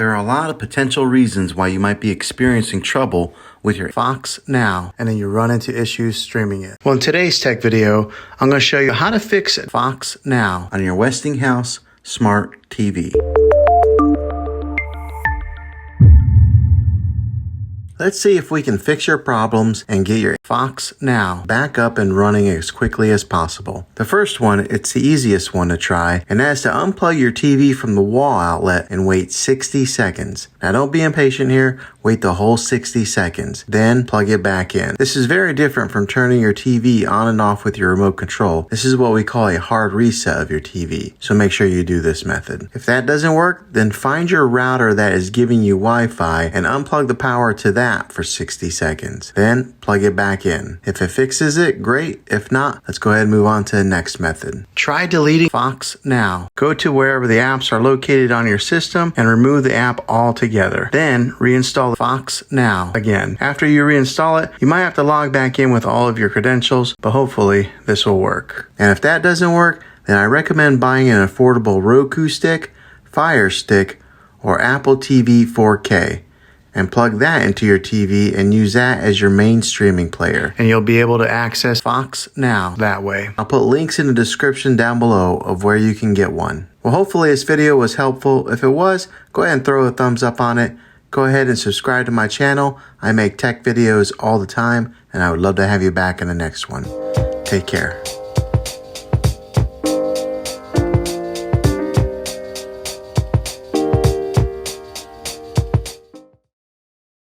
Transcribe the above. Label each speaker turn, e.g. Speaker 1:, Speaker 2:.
Speaker 1: There are a lot of potential reasons why you might be experiencing trouble with your Fox Now, and then you run into issues streaming it. Well, in today's tech video, I'm going to show you how to fix Fox Now on your Westinghouse Smart TV. Let's see if we can fix your problems and get your Fox Now back up and running as quickly as possible. The first one, it's the easiest one to try, and that's to unplug your TV from the wall outlet and wait 60 seconds. Now don't be impatient here, wait the whole 60 seconds, then plug it back in. This is very different from turning your TV on and off with your remote control. This is what we call a hard reset of your TV, so make sure you do this method. If that doesn't work, then find your router that is giving you Wi-Fi and unplug the power to that for 60 seconds. Then plug it back in. If it fixes it, great. If not, let's go ahead and move on to the next method. Try deleting Fox Now. Go to wherever the apps are located on your system and remove the app altogether. Then reinstall Fox Now again. After you reinstall it, you might have to log back in with all of your credentials, but hopefully this will work. And if that doesn't work, then I recommend buying an affordable Roku stick, Fire Stick, or Apple TV 4K. And plug that into your TV and use that as your main streaming player. And you'll be able to access Fox Now that way. I'll put links in the description down below of where you can get one. Well, hopefully this video was helpful. If it was, go ahead and throw a thumbs up on it. Go ahead and subscribe to my channel. I make tech videos all the time, and I would love to have you back in the next one. Take care.